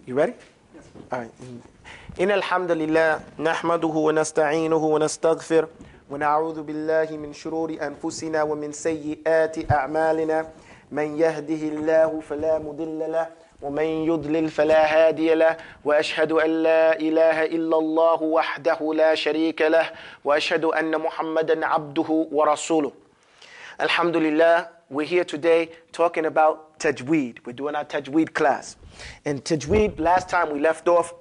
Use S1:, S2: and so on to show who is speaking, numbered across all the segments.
S1: You ready? Yes. All right. إن الحمد لله نحمده ونستعينه ونستغفر ونعوذ بالله من شرور أنفسنا ومن سيئات أعمالنا من يهده الله فلا مضل له ومن يضلل فلا هادي له وأشهد أن لا إله إلا الله وحده لا شريك له وأشهد أن محمدا عبده ورسوله. Alhamdulillah, we're here today talking about Tajweed. We're doing our Tajweed class. And Tajweed, last time we left off,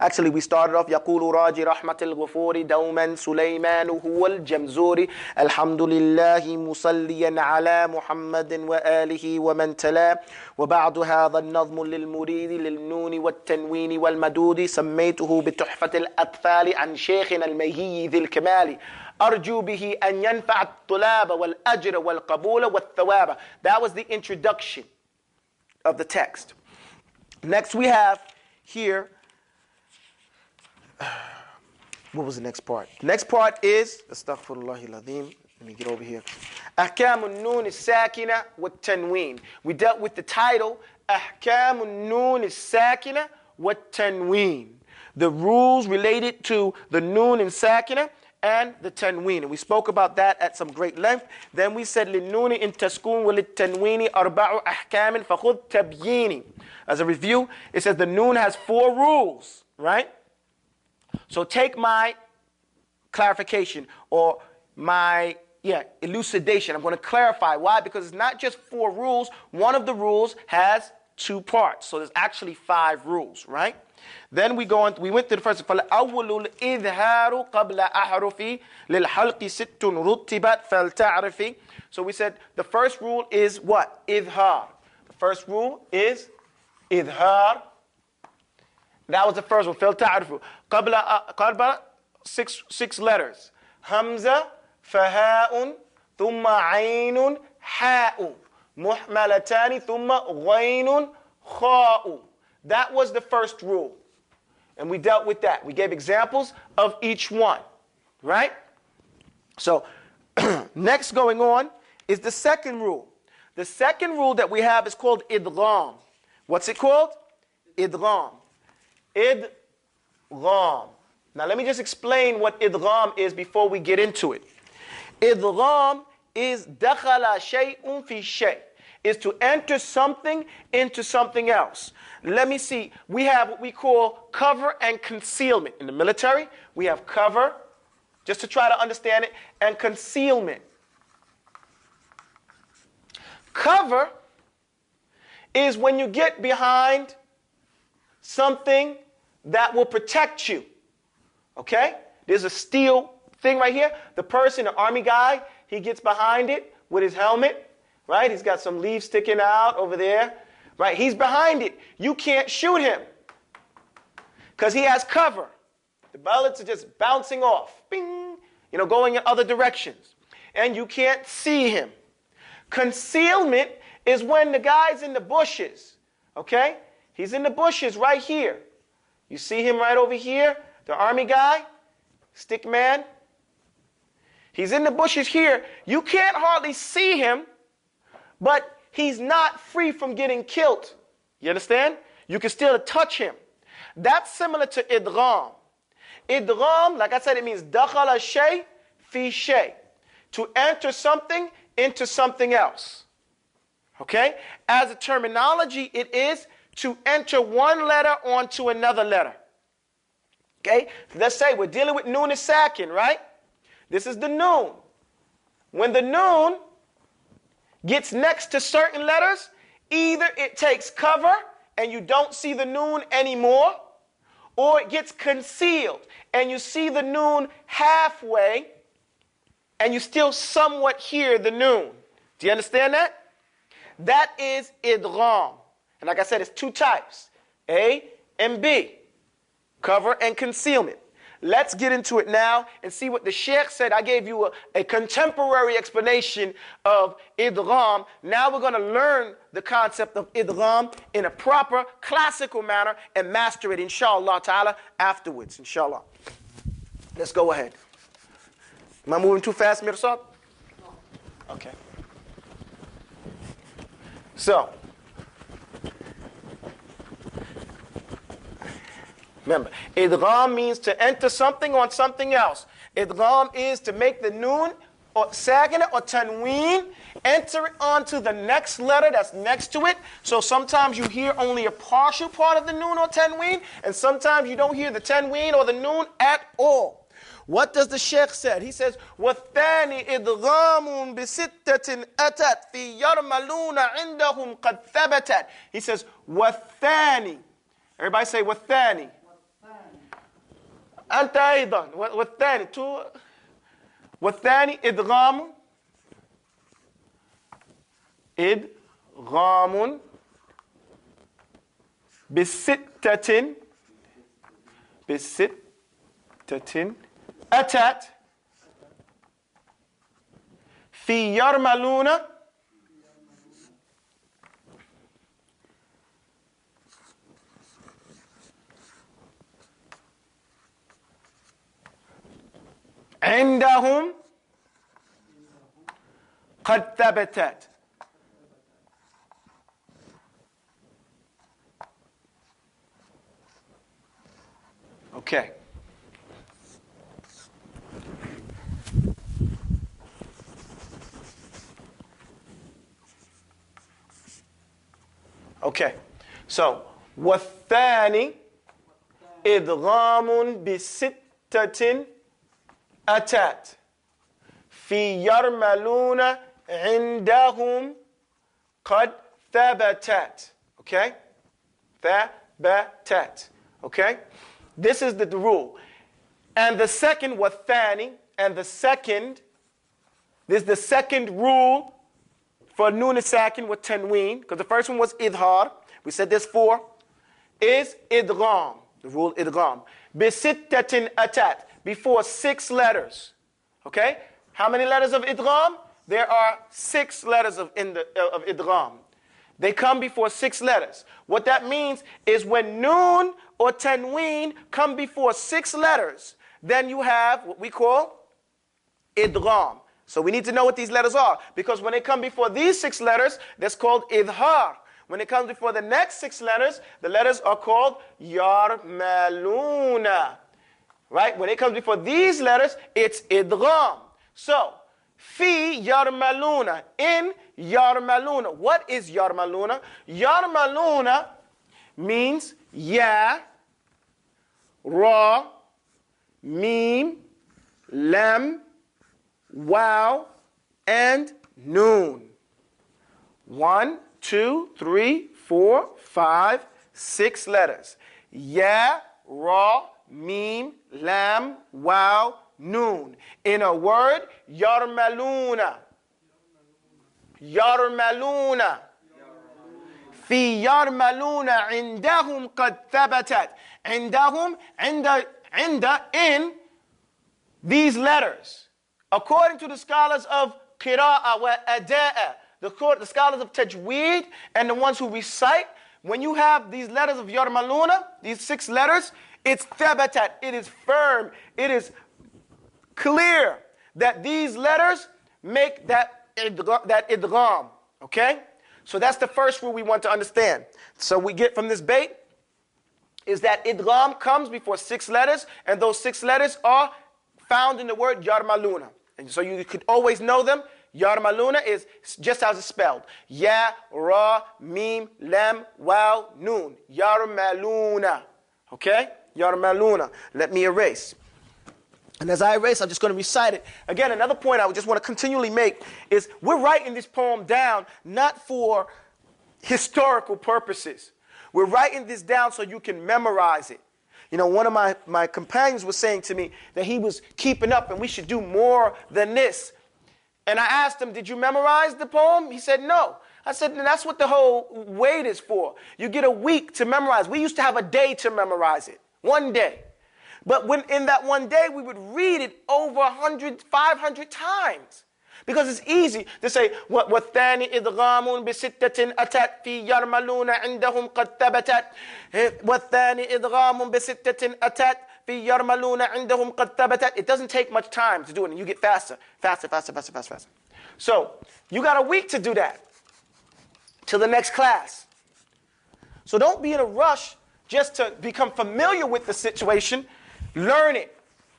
S1: actually we started off يقول راجي رحمة الغفور دوما سليمان هو الجمزوري الحمد لله مصليا على محمد وآله ومن تلا وبعد هذا النظم للمريد للنون والتنوين والمدود سميته بتحفة الأطفال عن شيخنا المهي ذي الكمال أرجو به أن ينفع الطلاب والأجر والقبول والثواب. That was the introduction of the text. Next we have here, what was the next part? Next part is, astaghfirullah al-azim, let me get over here. أحكام النون الساكنة والتنوين. We dealt with the title, أحكام النون الساكنة والتنوين. The rules related to the noon and sakina and the tanween. And we spoke about that at some great length. Then we said للنون إن تسكون وللتنوين أربع أحكام فخذ تبييني. As a review, it says the noon has 4 rules, right? So take my clarification or my elucidation. I'm going to clarify. Why? Because it's not just 4 rules. One of the rules has 2 parts. So there's actually 5 rules, right? Then we went to the first. فَالْأَوَّلُ الْإِذْهَارُ قَبْلَ أَحْرُفِ لِلْحَلْقِ سِتٌّ رُتِّبَتْ فَلْتَعْرِفِ. So we said the first rule is what? إِذْهَار. The first rule is إِذْهَار. That was the first one. فَلْتَعْرِفُ. قبل 6 letters. Hamza, فهاء, ثم عين, حاء. محملتان, ثم غين, خاء. That was the first rule. And we dealt with that. We gave examples of each one. Right? So, next going on is the second rule. The second rule that we have is called idgham. What's it called? Idgham. Idgham. Now let me just explain what idgham is before we get into it. Idgham is dakhala shay'un fi shay'. Is to enter something into something else. Let me see. We have what we call cover and concealment. In the military, we have cover, just to try to understand it, and concealment. Cover is when you get behind something that will protect you. Okay? There's a steel thing right here. The person, the army guy, he gets behind it with his helmet. Right? He's got some leaves sticking out over there. Right? He's behind it. You can't shoot him because he has cover. The bullets are just bouncing off. Bing! Going in other directions. And you can't see him. Concealment is when the guy's in the bushes. Okay? He's in the bushes right here. You see him right over here? The army guy? Stick man? He's in the bushes here. You can't hardly see him. But he's not free from getting killed. You understand? You can still touch him. That's similar to idgham. Idgham, like I said, it means dakhala shay fi shay. To enter something into something else. Okay? As a terminology, it is to enter one letter onto another letter. Okay? Let's say we're dealing with noon and sakin, right? This is the noon. When the noon gets next to certain letters, either it takes cover and you don't see the noon anymore, or it gets concealed and you see the noon halfway and you still somewhat hear the noon. Do you understand that? That is idgham. And like I said, it's 2 types, A and B, cover and concealment. Let's get into it now and see what the Sheikh said. I gave you a contemporary explanation of idgham. Now we're going to learn the concept of idgham in a proper classical manner and master it, inshallah ta'ala, afterwards, inshallah. Let's go ahead. Am I moving too fast, Mirsad? No. Okay. So, Remember, idgham means to enter something on something else. Idgham is to make the noon or sakin or tanween enter it onto the next letter that's next to it. So sometimes you hear only a partial part of the noon or tanween, and sometimes you don't hear the tanween or the noon at all. What does the Sheikh say? He says, وَالثَّانِ إِدْغَامٌ بِسِتَّةٍ أَتَتْ فِي يَرْمَلُونَ عِنْدَهُمْ قَدْ ثَبَتَتْ. He says, وَالثَّانِ. Everybody say, وَالثَّانِ. أنت أيضا. والثاني. والثاني إدغام بستة أتت في يرملون عندهم قد ثبتت. Okay. Okay. So, والثاني إدغام بستة أتت في يرملون عندهم قد ثبتت. Okay? ثبتت. Okay? This is the rule. And the second, wathani, and the second, this is the second rule for nun sakin with tanween, because the first one was idhar. We said there's 4. Is idgham, the rule idgham. Bisittatin atat, before 6 letters. Okay? How many letters of idgham? There are 6 letters of idgham. They come before 6 letters. What that means is when noon or tanween come before 6 letters, then you have what we call idgham. So we need to know what these letters are, because when they come before these 6 letters, that's called idhar. When it comes before the next 6 letters, the letters are called yarmaluna. Right? When it comes before these letters, it's idgham. So, fi yarmaluna, in yarmaluna. What is yarmaluna? Yarmaluna means ya, ra, mim, lam, waw, and noon. 1, 2, 3, 4, 5, 6 letters. Ya, ra, mim, lam, waw, noon. In a word, yarmaluna. Yarmaluna. في يرملون عندهم قد ثبتت. عندهم, in these letters. According to the scholars of qira'ah wa ada'a, the scholars of tajweed and the ones who recite, when you have these letters of yarmaluna, these 6 letters, it's thabatat, it is firm, it is clear that these letters make that idgham. Okay? So that's the first rule we want to understand. So we get from this bait is that idgham comes before 6 letters, and those 6 letters are found in the word yarmaluna. And so you could always know them. Yarmaluna is just as it's spelled. Ya, ra, mim, lam, waw, noon. Yarmaluna. Okay? Yarmaluna. Let me erase. And as I erase, I'm just going to recite it. Again, another point I would just want to continually make is we're writing this poem down not for historical purposes. We're writing this down so you can memorize it. You know, one of my companions was saying to me that he was keeping up and we should do more than this. And I asked him, did you memorize the poem? He said, no. I said, that's what the whole wait is for. You get a week to memorize. We used to have a day to memorize it. One day. But when in that one day, we would read it over 100, 500 times. Because it's easy to say, وَالثَّانِ إِدْغَامٌ بِسِتَّةٍ أَتَتْ فِي يَرْمَلُونَ عِنْدَهُمْ قَدْ ثَبَتَتْ وَالثَّانِ إِدْغَامٌ بِسِتَّةٍ أَتَتْ فِي يَرْمَلُونَ عِنْدَهُمْ قَدْ ثَبَتَتْ. It doesn't take much time to do it, and you get faster. So you got a week to do that till the next class. So don't be in a rush just to become familiar with the situation, learn it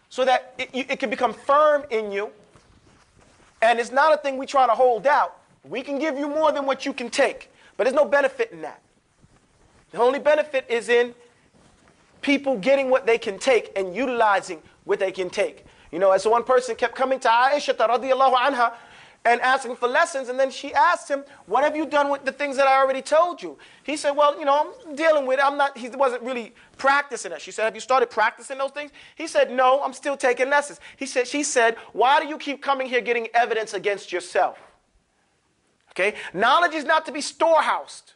S1: so that it can become firm in you. And it's not a thing we're trying to hold out. We can give you more than what you can take, but there's no benefit in that. The only benefit is in people getting what they can take and utilizing what they can take. You know, as one person kept coming to Aisha radiallahu anha and asking for lessons, and then she asked him, what have you done with the things that I already told you? He said, well, you know, I'm dealing with it. He wasn't really practicing it. She said, have you started practicing those things? He said, no, I'm still taking lessons. She said, why do you keep coming here getting evidence against yourself? Okay, knowledge is not to be storehoused.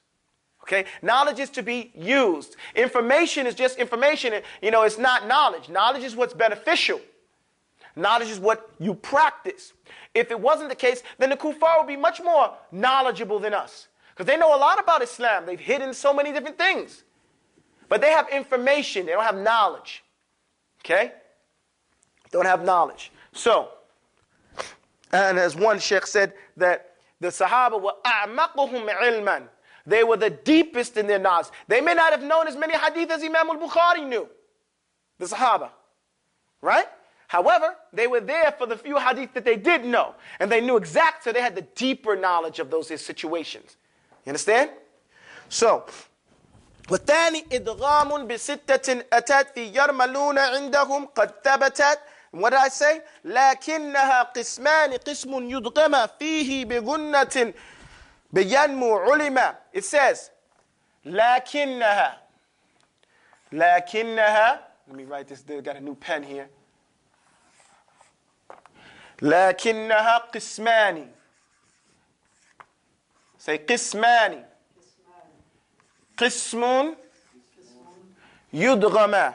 S1: Okay, knowledge is to be used. Information is just information. You know, it's not knowledge. Knowledge is what's beneficial. Knowledge is what you practice. If it wasn't the case, then the kuffar would be much more knowledgeable than us. Because they know a lot about Islam. They've hidden so many different things. But they have information. They don't have knowledge. Okay? Don't have knowledge. So, and as one sheikh said, that the Sahaba were أَعْمَقُهُمْ عِلْمًا. They were the deepest in their knowledge. They may not have known as many hadith as Imam al-Bukhari knew. The Sahaba. Right? However, they were there for the few hadith that they did know. And they knew exact, so they had the deeper knowledge of those situations. You understand? So, وَالثَّانِي إِدْغَامٌ بِسِتَّةٍ أَتَتْ فِي يَرْمَلُونَ عِنْدَهُمْ قَدْ ثَبَتَتْ. What did I say? لَكِنَّهَا قِسْمَانِ قِسْمٌ يُدْغَمَ فِيهِ بِغُنَّةٍ بِيَنْمُ عُلِمَ. It says, لَكِنَّهَا. لَكِنَّهَا. Let me write this. I got a new pen here. لكنها قسمان. Say قسمان. قسم يدغم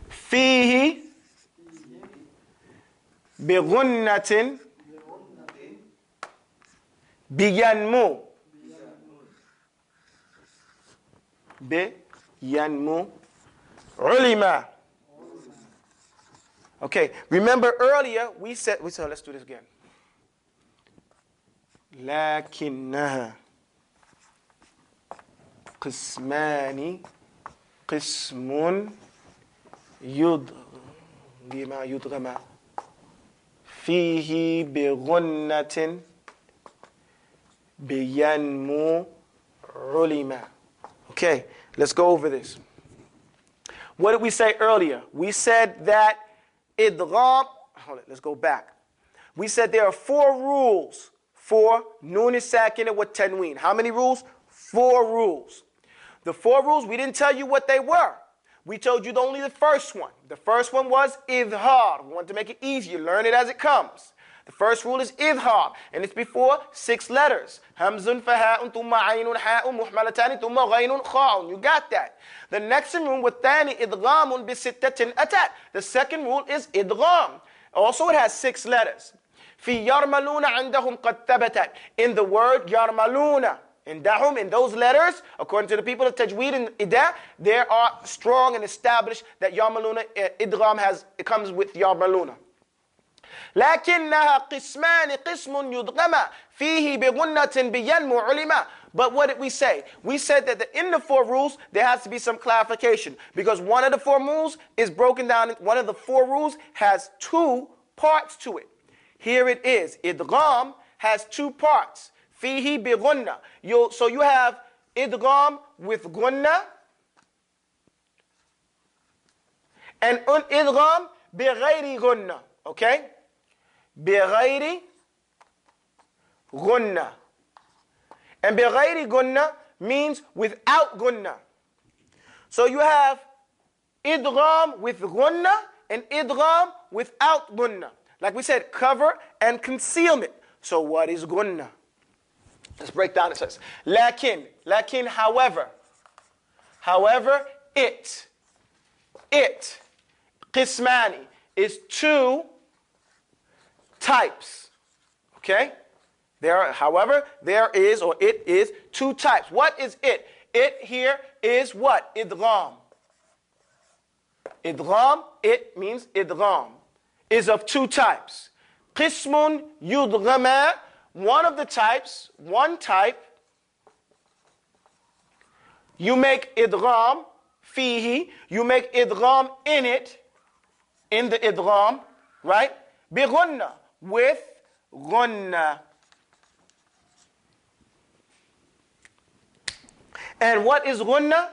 S1: فيه بغنة بينمو ينمو علما. Okay, remember earlier we said, let's do this again. لكنها قسمان قسم يدغم فيه بغنة بينمو علما. Okay, let's go over this. What did we say earlier? We said that idgham, hold it, let's go back. We said there are 4 rules for nun sakin wa tanween. How many rules? 4 rules. The 4 rules, we didn't tell you what they were. We told you only the first one. The first one was idhar. We want to make it easier. Learn it as it comes. The first rule is idhar, and it's before 6 letters. Hamzun, faha'un, thumma aynun, ha'un, muhmalatani, thumma ghaynun, kha'un. You got that. The next rule, wathani idghamun bisittatin atat. The second rule is idgham. Also, it has 6 letters. Fi yarmaluna indahum qad thabatat. In the word yarmaluna, indahum, in those letters, according to the people of Tajweed and Ida, they are strong and established that yarmaluna, idgham it comes with yarmaluna. لكنها قسمان قسم يدغم فيه بغنة بينمو علما. But what did we say? We said that in the 4 rules there has to be some clarification, because one of the 4 rules is broken down. One of the 4 rules has 2 parts to it. Here it is. Idgham has 2 parts. فيه بغنة. So you have idgham with gunna and idgham بغير gunna. Okay? بغير غنة. And بغير غنة means without غنة. So you have idgham with غنة and idgham without غنة. Like we said, cover and concealment. So what is غنة? Let's break down. It says, لكن, however, it, قسماني, is 2 types. Okay? There is, or it is 2 types. What is it? It here is what? Idgham. Idgham, it means idgham, is of 2 types. Qismun yudghama one of the types, one type, you make idgham fihi, you make idgham in it, in the idgham, right? Bi-ghunna, with ghunna. And what is ghunna?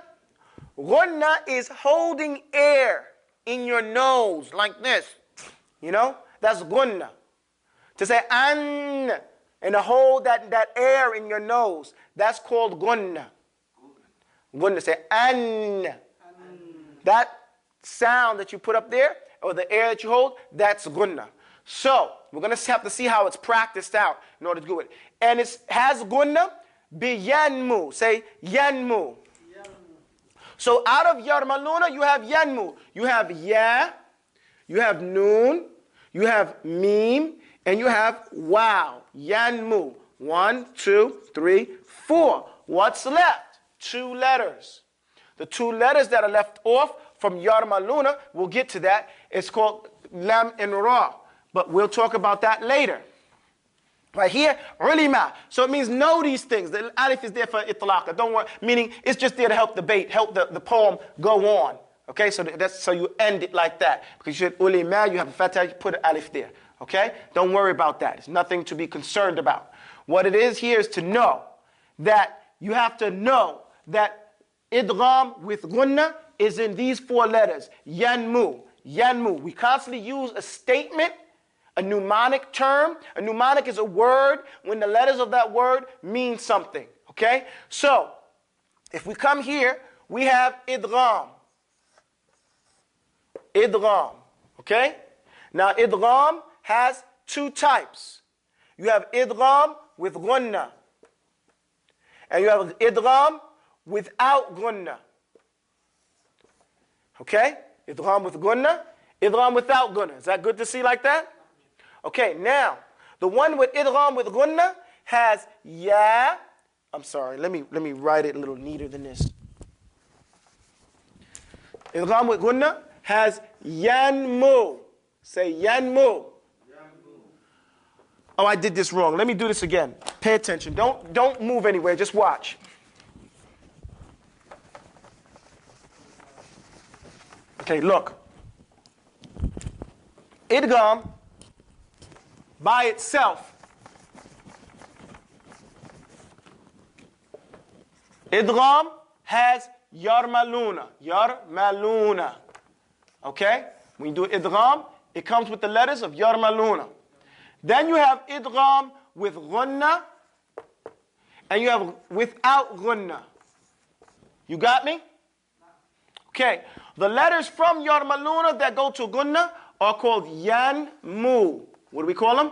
S1: Ghunna is holding air in your nose like this. You know? That's ghunna. To say an and to hold that air in your nose, that's called ghunna. Ghunna, say an. That sound that you put up there, or the air that you hold, that's ghunna. So, we're going to have to see how it's practiced out in order to do it. And it has ghunna bi yanmu. Say yanmu. So out of yarmaluna, you have yanmu. You have ya, you have noon, you have meme, and you have wow. Yanmu. 1, 2, 3, 4. What's left? 2 letters. The 2 letters that are left off from yarmaluna, we'll get to that. It's called lam and ra. But we'll talk about that later. Right here, ulima. So it means know these things. The alif is there for itlaqa. Don't worry. Meaning it's just there to help the bait, help the poem go on. Okay, so so you end it like that. Because you said ulima, you have a fatah, you put an alif there. Okay? Don't worry about that. It's nothing to be concerned about. What it is here is to know that you have to know that idgham with gunna is in these 4 letters. Yanmu. Yanmu. We constantly use a statement, a mnemonic term. A mnemonic is a word when the letters of that word mean something. Okay? So, if we come here, we have idgham. Idgham. Okay? Now, idgham has 2 types. You have idgham with gunna. And you have idgham without gunna. Okay? Idgham with gunna, idgham without gunna. Is that good to see like that? Okay, now, the one with idgham with gunna has ya. I'm sorry, let me write it a little neater than this. Idgham with gunna has yanmu. Say yanmu. Oh, I did this wrong. Let me do this again. Pay attention. Don't move anywhere. Just watch. Okay, look. Idgham by itself. Idgham has yarmaluna. Yarmaluna. Okay? When you do idgham, it comes with the letters of yarmaluna. Then you have idgham with gunna, and you have without gunna. You got me? Okay. The letters from yarmaluna that go to gunna are called yanmu. What do we call them?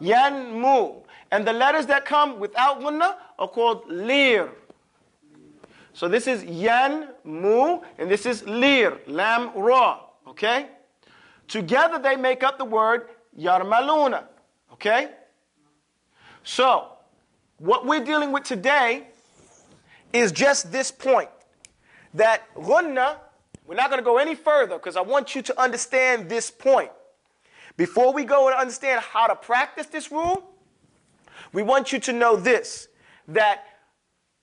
S1: Yanmu. And the letters that come without gunna are called lir. So this is yanmu, and this is lir, lam ra. Okay? Together they make up the word yarmaluna. Okay? So, what we're dealing with today is just this point. That gunna, we're not going to go any further because I want you to understand this point. Before we go and understand how to practice this rule, we want you to know this, that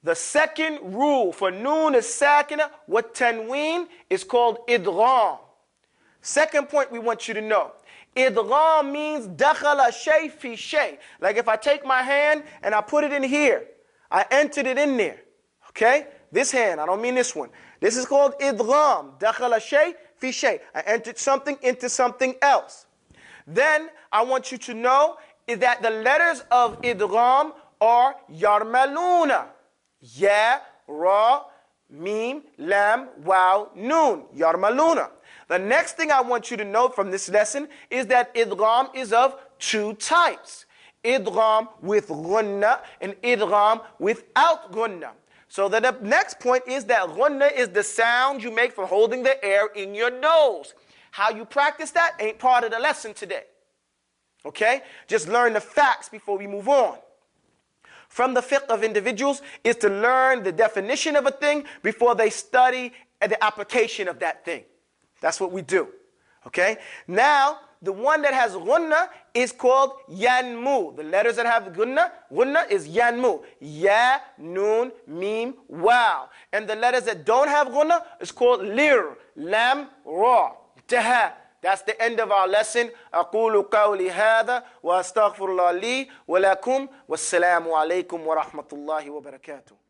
S1: the second rule for noon is sakina, what tanween is called idgham. Second point we want you to know. Idgham means dakhala shay fi shay. Like if I take my hand and I put it in here, I entered it in there. Okay? This hand, I don't mean this one. This is called idgham. Dakhala shay fi shay. I entered something into something else. Then I want you to know that the letters of idgham are yarmaluna. Ya, ra, mim, lam, waw, noon. Yarmaluna. The next thing I want you to know from this lesson is that idgham is of 2 types. Idgham with gunna and idgham without gunna. So the next point is that gunna is the sound you make from holding the air in your nose. How you practice that ain't part of the lesson today. Okay? Just learn the facts before we move on. From the fiqh of individuals is to learn the definition of a thing before they study the application of that thing. That's what we do. Okay? Now, The one that has gunna is called yanmu. The letters that have gunna is yanmu. Ya, noon, mim, wow. And the letters that don't have gunna is called lir, lam, ra, taha. That's the end of our lesson. أقول قولي هذا وأستغفر الله لي ولكم والسلام عليكم ورحمة الله وبركاته.